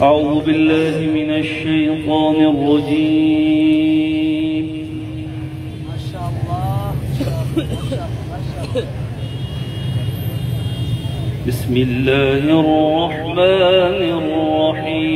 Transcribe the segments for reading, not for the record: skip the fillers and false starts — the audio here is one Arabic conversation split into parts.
أعوذ بالله من الشيطان الرجيم. ما شاء الله. بسم الله الرحمن الرحيم.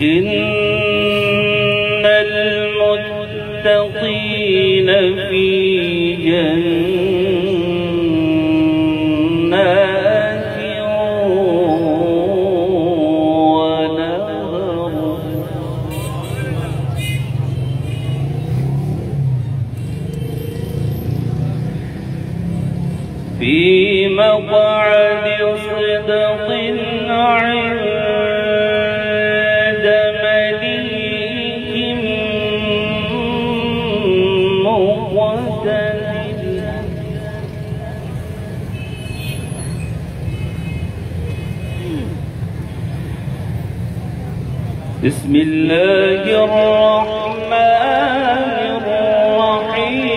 إن المتقين في جنات ونهر في مقعد صدق عند مليك مقتدر. بسم الله الرحمن الرحيم.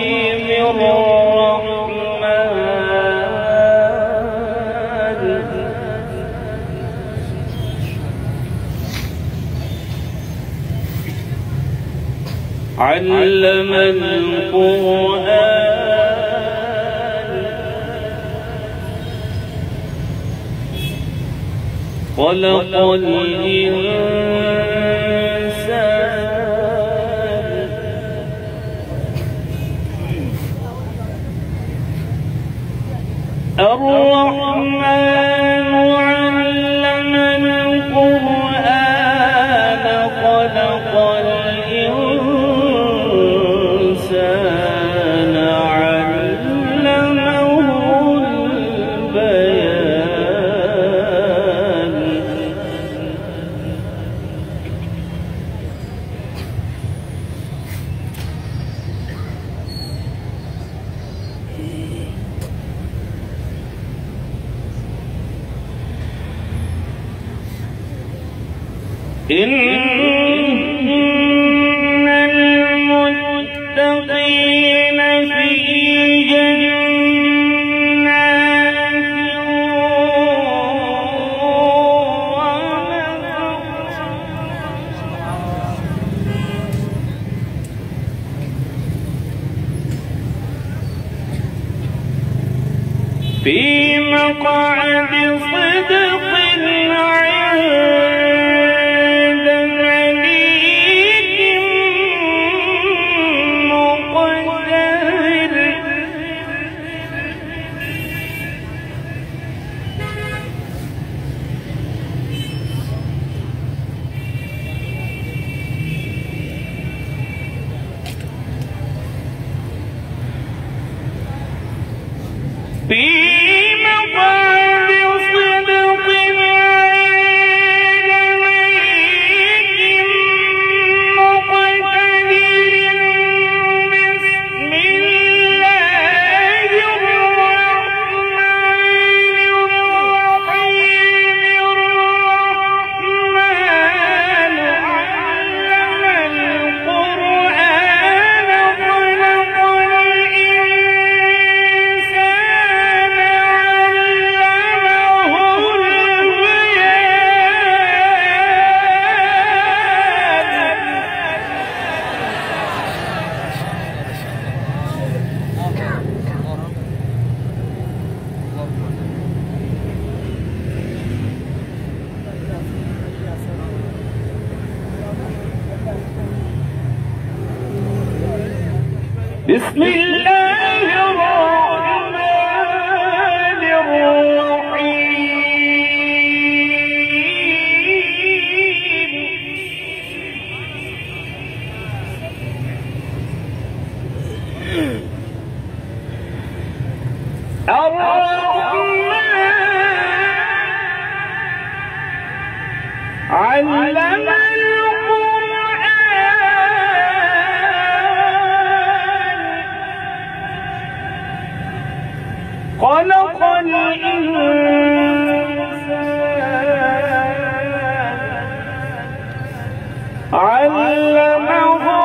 علم القرآن خلق الإنسان الرحمن علم القرآن خلق الإنسان علمه البيان. إن المتقين في جنات ونهر في مقعد صدق عند مليك مقتدر. في مقعد صدق عند مليك مقتدر. بسم الله الرحمن الرحيم. الرحمن علم القرآن خلق الإنسان علمه البيان. بسم الله الرحمن الرحيم. الرحمن علم خلق الإنسان علمه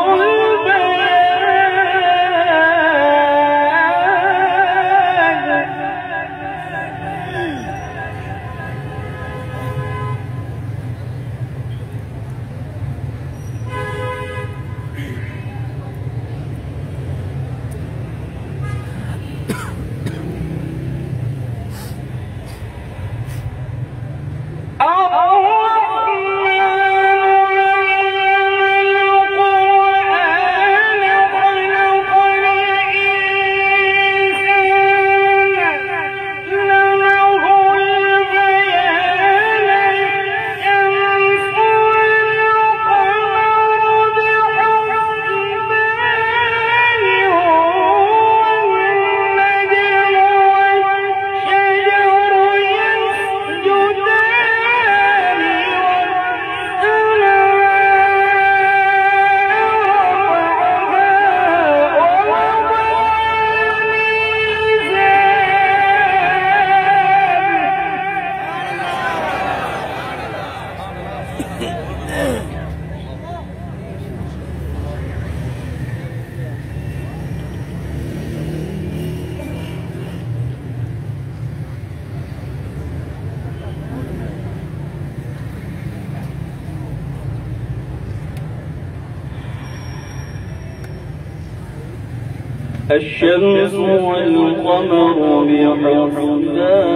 الشمس والقمر بحسبان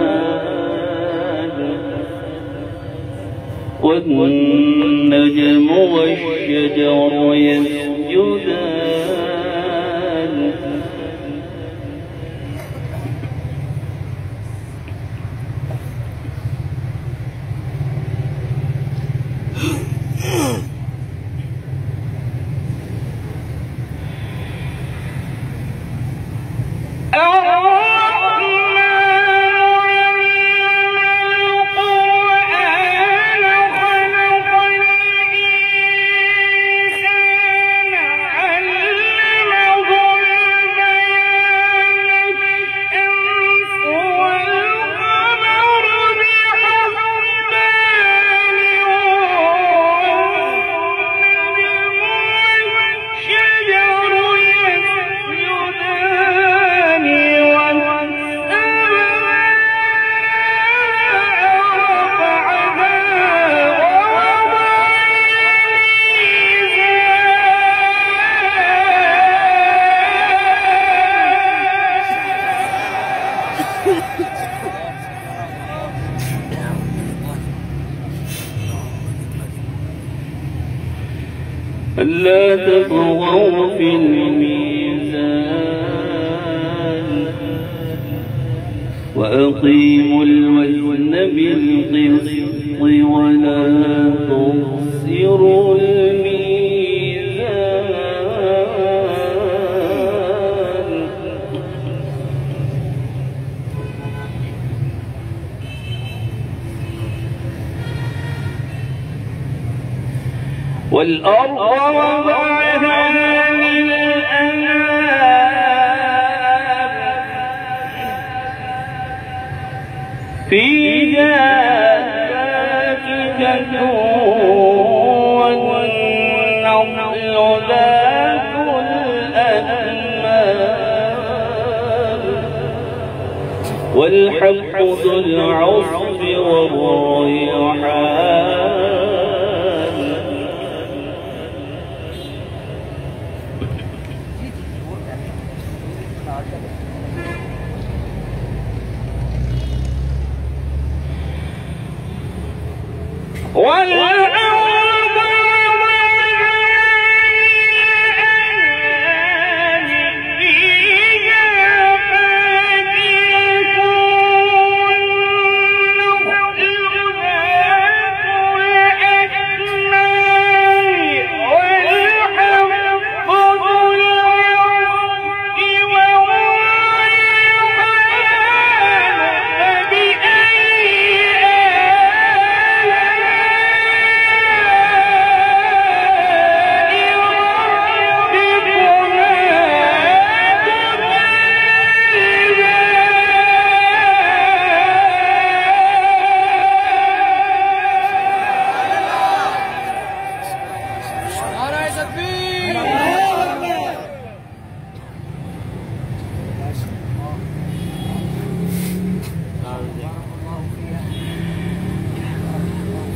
والنجم والشجر يسجدان ألا تطغوا في الميزان وأقيموا الوزن بالقسط ولا تخسروا الميزان والأرض وضعها للأنام فيها فاكهة والنخل ذات الأكمام والحب ذو العصف والريحان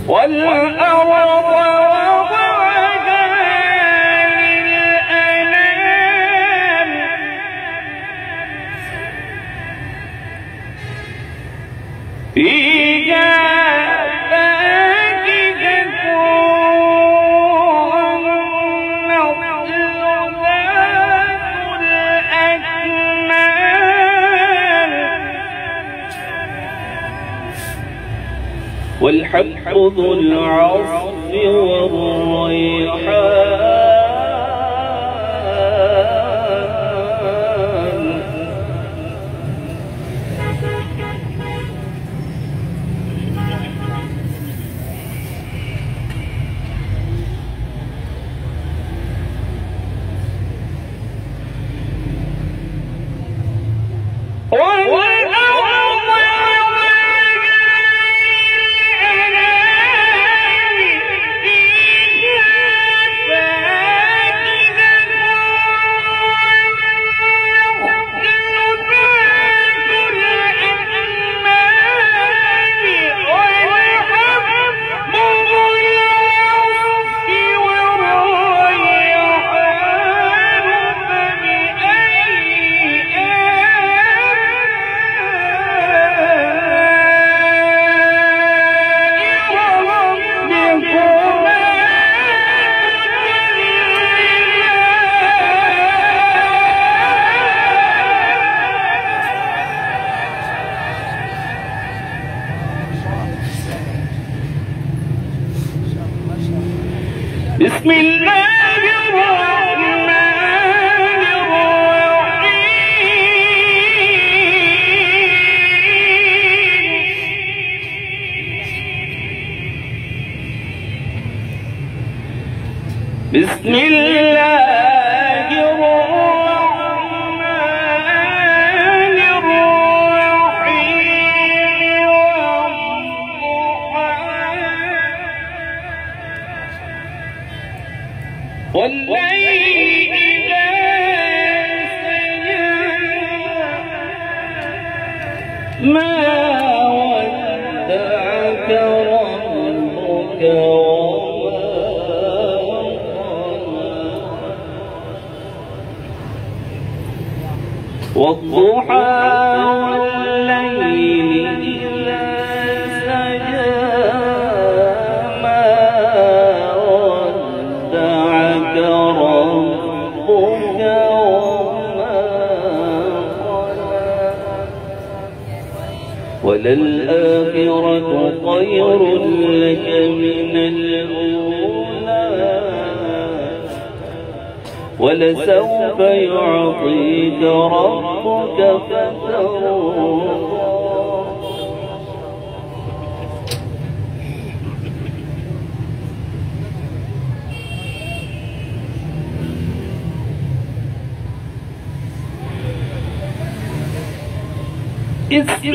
والأرض وضعها للأنام فيها فاكهة والنخل ذات الأكمام والحب ذو العصف والريحان بسم الله الرحمن الرحيم بسم الله الرحمن الرحيم والليل إذا سجى ما ودعك ربك والضحى والليل إذا سجى ما ودعك ربك وما قلى وللآخرة خير لك من الأولى ولسوف يعطيك ربك فترضى بسم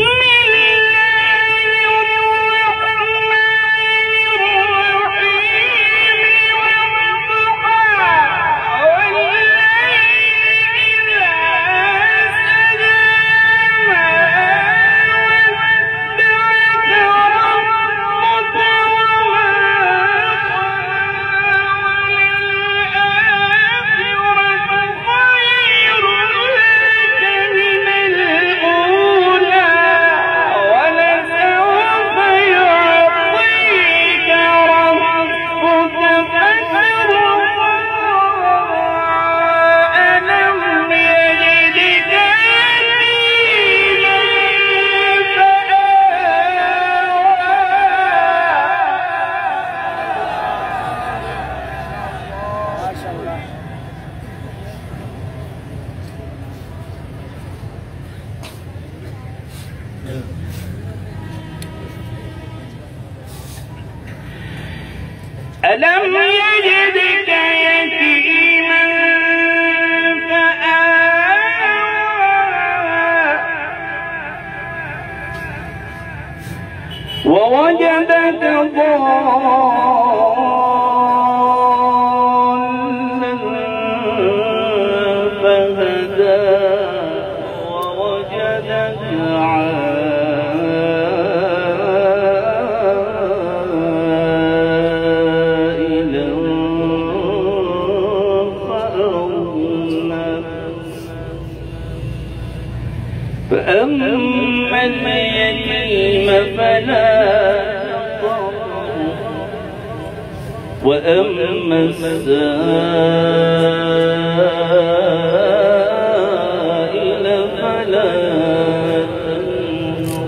ألم يجدك يتيما فآوى ووجدك ضالا فهدى ووجدك فأما اليتيم فلا تقهر وأما السائل فلا تنهر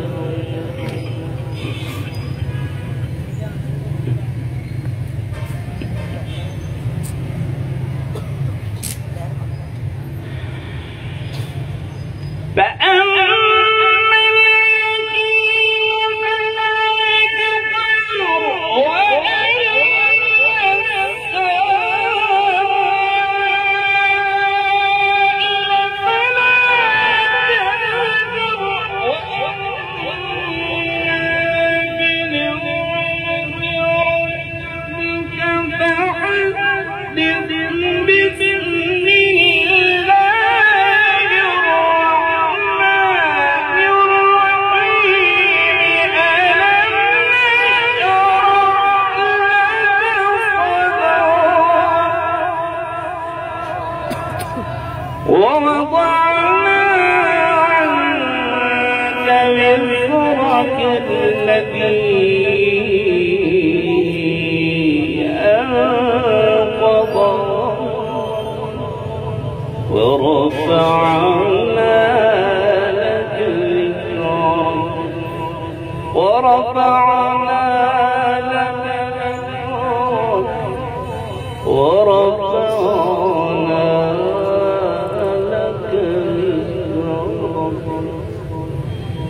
ووضعنا عنك وزرك الذي أنقض ورفعنا لك ذكرك ورفعنا لك ذكرك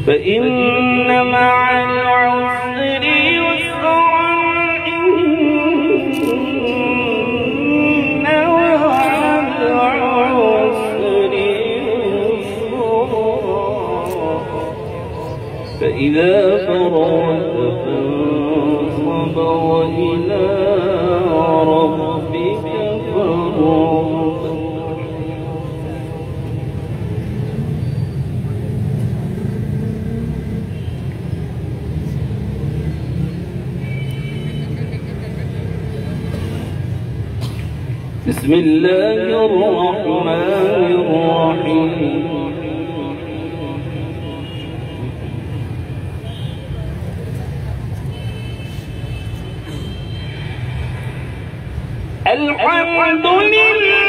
فإن مع العسر يسرا إن مع العسر يسرا فإذا فرغت فانصب وإلى ربك فارغب. بسم الله الرحمن الرحيم. الحمد لله